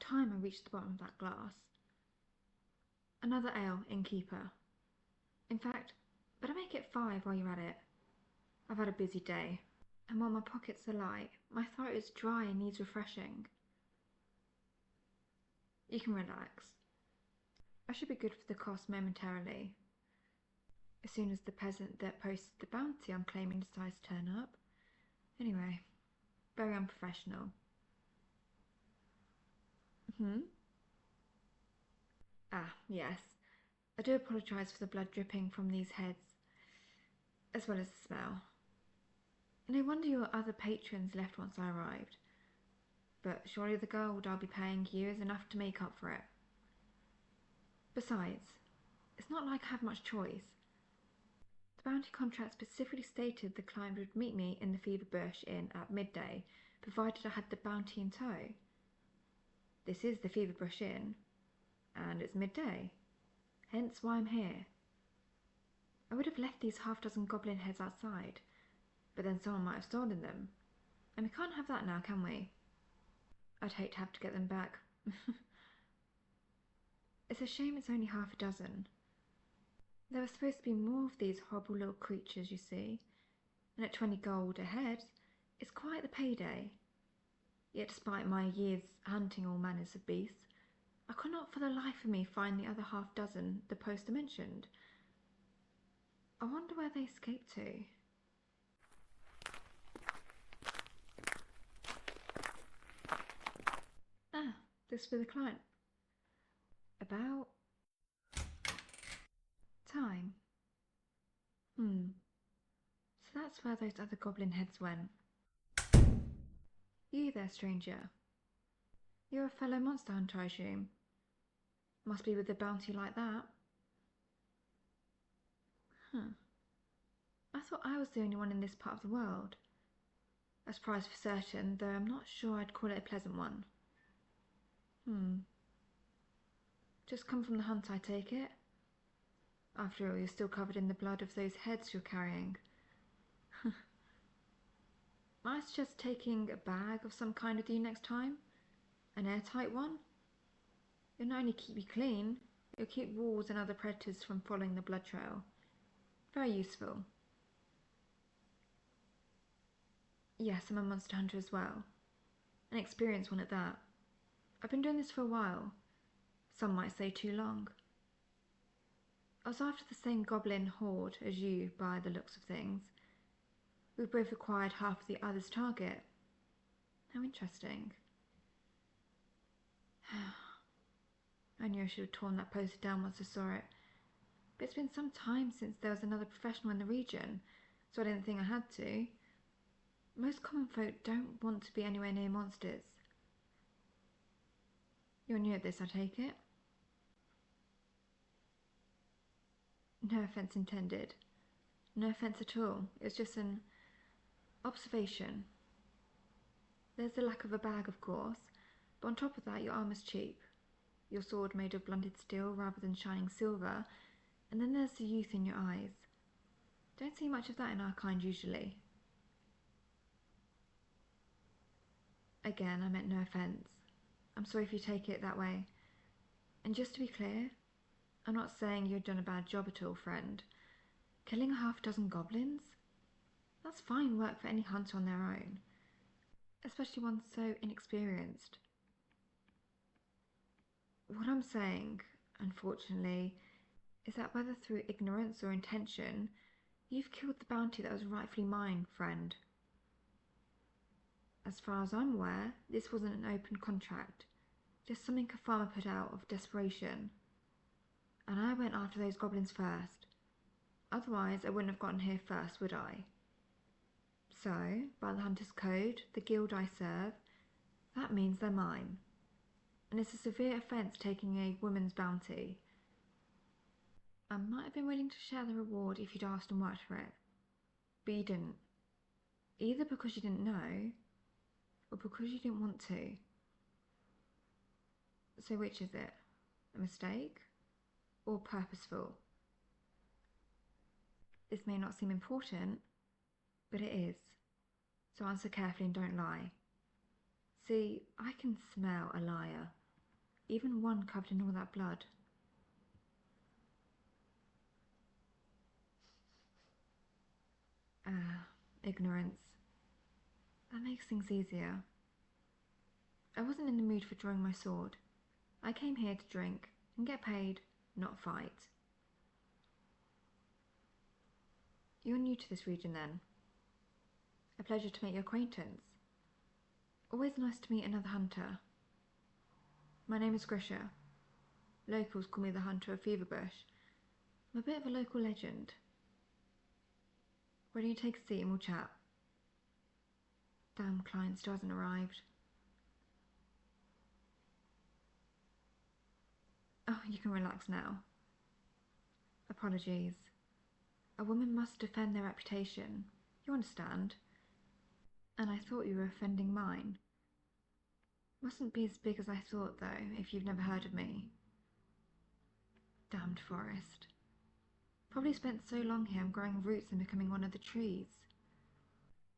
time I reached the bottom of that glass. Another ale, innkeeper. In fact, better make it 5 while you're at it. I've had a busy day, and while my pockets are light, my throat is dry and needs refreshing. You can relax. I should be good for the cost momentarily. As soon as the peasant that posted the bounty I'm claiming decides to turn up. Anyway, very unprofessional. Ah, yes. I do apologise for the blood dripping from these heads, as well as the smell. No wonder your other patrons left once I arrived. But surely the gold I'll be paying you is enough to make up for it. Besides, it's not like I have much choice. The bounty contract specifically stated the client would meet me in the Fever Bush Inn at midday, provided I had the bounty in tow. This is the Fever Bush Inn, and it's midday, hence why I'm here. I would have left these half-dozen goblin heads outside, but then someone might have stolen them, and we can't have that now, can we? I'd hate to have to get them back. It's a shame it's only half a dozen. There were supposed to be more of these horrible little creatures, you see, and at 20 gold a head, it's quite the payday. Yet despite my years hunting all manners of beasts, I could not for the life of me find the other half dozen the poster mentioned. I wonder where they escaped to. Ah, this for the client. About time. So that's where those other goblin heads went. You there, stranger. You're a fellow monster hunter, I assume. Must be with a bounty like that. I thought I was the only one in this part of the world. A surprise for certain, though I'm not sure I'd call it a pleasant one. Just come from the hunt, I take it? After all, you're still covered in the blood of those heads you're carrying. Might I suggest taking a bag of some kind with you next time? An airtight one? It'll not only keep you clean, it'll keep wolves and other predators from following the blood trail. Very useful. Yes, I'm a monster hunter as well. An experienced one at that. I've been doing this for a while. Some might say too long. I was after the same goblin horde as you, by the looks of things. We both acquired half of the other's target. How interesting. I knew I should have torn that poster down once I saw it. But it's been some time since there was another professional in the region, so I didn't think I had to. Most common folk don't want to be anywhere near monsters. You're new at this, I take it? No offence intended. No offence at all. It's just an observation. There's the lack of a bag, of course, but on top of that, your armor's cheap. Your sword made of blunted steel rather than shining silver, and then there's the youth in your eyes. Don't see much of that in our kind usually. Again, I meant no offence. I'm sorry if you take it that way. And just to be clear, I'm not saying you've done a bad job at all, friend. Killing a half-dozen goblins? That's fine work for any hunter on their own, especially one so inexperienced. What I'm saying, unfortunately, is that whether through ignorance or intention, you've killed the bounty that was rightfully mine, friend. As far as I'm aware, this wasn't an open contract, just something a farmer put out of desperation. And I went after those goblins first. Otherwise, I wouldn't have gotten here first, would I? So, by the Hunter's Code, the guild I serve, that means they're mine. And it's a severe offence taking a woman's bounty. I might have been willing to share the reward if you'd asked and worked for it. But you didn't. Either because you didn't know, or because you didn't want to. So which is it? A mistake? Or purposeful? This may not seem important, but it is. So answer carefully and don't lie. See, I can smell a liar. even one covered in all that blood. Ignorance. That makes things easier. I wasn't in the mood for drawing my sword. I came here to drink and get paid, not fight. You're new to this region then. A pleasure to make your acquaintance. Always nice to meet another hunter. My name is Grisha. Locals call me the Hunter of Feverbush. I'm a bit of a local legend. Why don't you take a seat and we'll chat? Damn, client still hasn't arrived. Oh, you can relax now. Apologies. A woman must defend their reputation. You understand? And I thought you were offending mine. Mustn't be as big as I thought, though, if you've never heard of me. Damned forest. Probably spent so long here I'm growing roots and becoming one of the trees.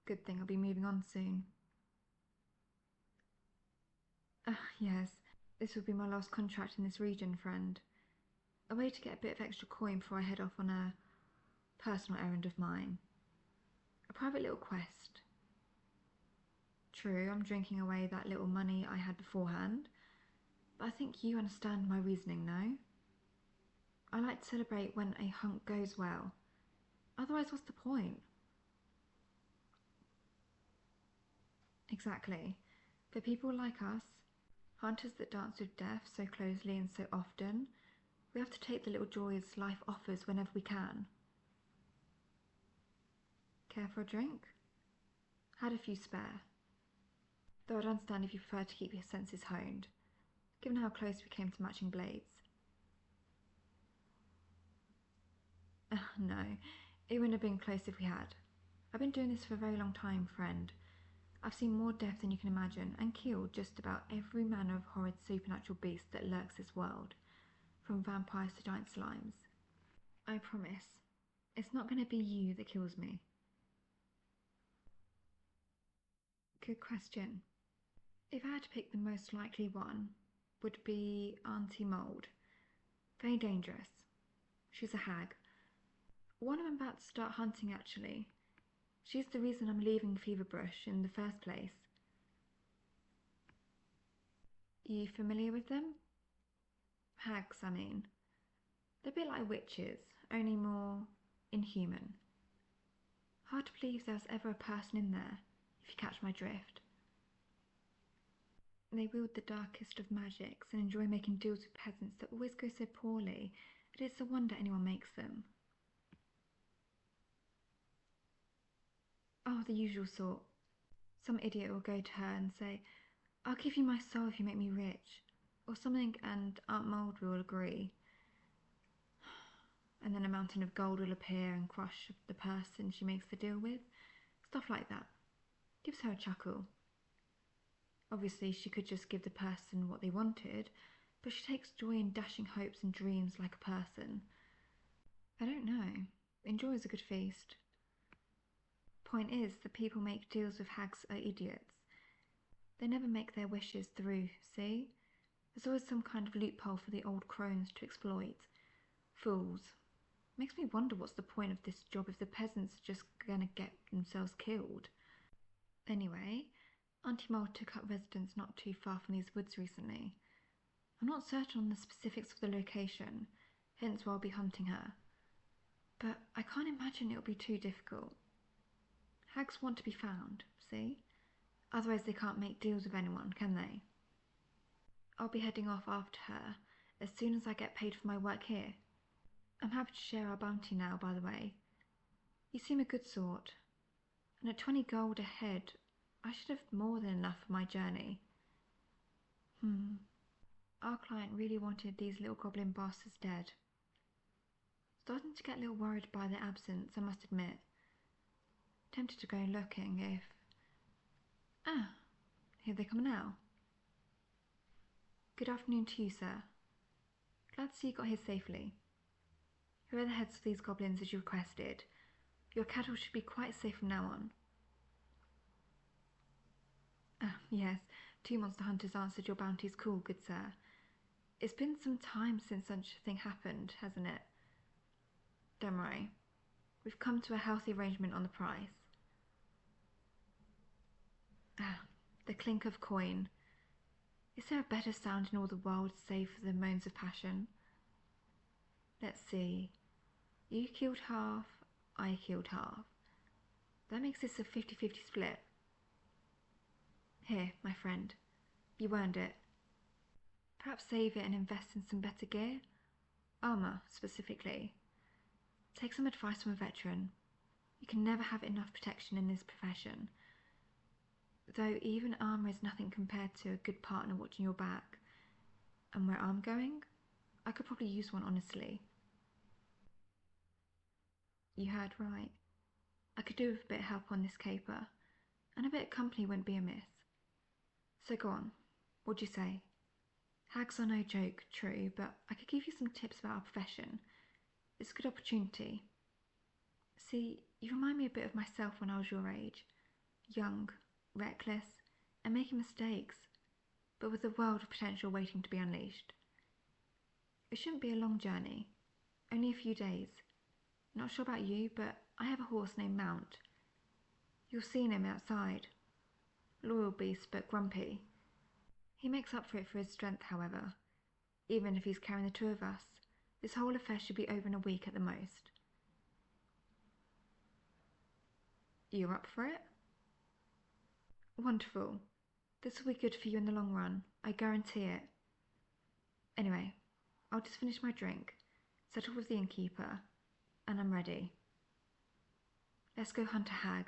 Good thing I'll be moving on soon. Yes, this will be my last contract in this region, friend. A way to get a bit of extra coin before I head off on a personal errand of mine. A private little quest. True, I'm drinking away that little money I had beforehand, but I think you understand my reasoning, no? I like to celebrate when a hunt goes well. Otherwise, what's the point? Exactly. For people like us, hunters that dance with death so closely and so often, we have to take the little joys life offers whenever we can. Care for a drink? Had a few spare. Though I'd understand if you prefer to keep your senses honed, given how close we came to matching blades. No, it wouldn't have been close if we had. I've been doing this for a very long time, friend. I've seen more death than you can imagine, and killed just about every manner of horrid supernatural beast that lurks this world, from vampires to giant slimes. I promise, it's not going to be you that kills me. Good question. If I had to pick the most likely one, would be Auntie Mould. Very dangerous. She's a hag. One I'm about to start hunting, actually. She's the reason I'm leaving Feverbush in the first place. You familiar with them? Hags, I mean. They're a bit like witches, only more inhuman. Hard to believe there was ever a person in there, if you catch my drift. They wield the darkest of magics and enjoy making deals with peasants that always go so poorly that it's a wonder anyone makes them. Oh, the usual sort. Some idiot will go to her and say, "I'll give you my soul if you make me rich," or something, and Aunt Mould will agree. And then a mountain of gold will appear and crush the person she makes the deal with. Stuff like that. Gives her a chuckle. Obviously, she could just give the person what they wanted, but she takes joy in dashing hopes and dreams like a person. I don't know. Enjoys a good feast. Point is, the people make deals with hags are idiots. They never make their wishes through, see? There's always some kind of loophole for the old crones to exploit. Fools. Makes me wonder what's the point of this job if the peasants are just gonna get themselves killed. Anyway, Auntie Mould took up residence not too far from these woods recently. I'm not certain on the specifics of the location, hence why I'll be hunting her. But I can't imagine it'll be too difficult. Hags want to be found, see? Otherwise they can't make deals with anyone, can they? I'll be heading off after her as soon as I get paid for my work here. I'm happy to share our bounty now, by the way. You seem a good sort, and at 20 gold a head, I should have more than enough for my journey. Our client really wanted these little goblin bastards dead. Starting to get a little worried by their absence, I must admit. Tempted to go looking if... here they come now. Good afternoon to you, sir. Glad to see you got here safely. Here are the heads of these goblins as you requested. Your cattle should be quite safe from now on. Yes, 2 monster hunters answered your bounty's call, good sir. It's been some time since such a thing happened, hasn't it? Don't worry. We've come to a healthy arrangement on the price. Ah, the clink of coin. Is there a better sound in all the world save for the moans of passion? Let's see. You killed half, I killed half. That makes this a 50-50 split. Here, my friend. You earned it. Perhaps save it and invest in some better gear? Armour, specifically. Take some advice from a veteran. You can never have enough protection in this profession. Though even armour is nothing compared to a good partner watching your back. And where I'm going, I could probably use one, honestly. You heard right. I could do with a bit of help on this caper, and a bit of company wouldn't be amiss. So go on, what'd you say? Hags are no joke, true, but I could give you some tips about our profession. It's a good opportunity. See, you remind me a bit of myself when I was your age. Young, reckless, and making mistakes, but with a world of potential waiting to be unleashed. It shouldn't be a long journey, only a few days. Not sure about you, but I have a horse named Mount. You've seen him outside. Loyal beast, but grumpy. He makes up for it for his strength, however. Even if he's carrying the two of us, this whole affair should be over in a week at the most. You're up for it? Wonderful. This will be good for you in the long run, I guarantee it. Anyway, I'll just finish my drink, settle with the innkeeper, and I'm ready. Let's go hunt a hag.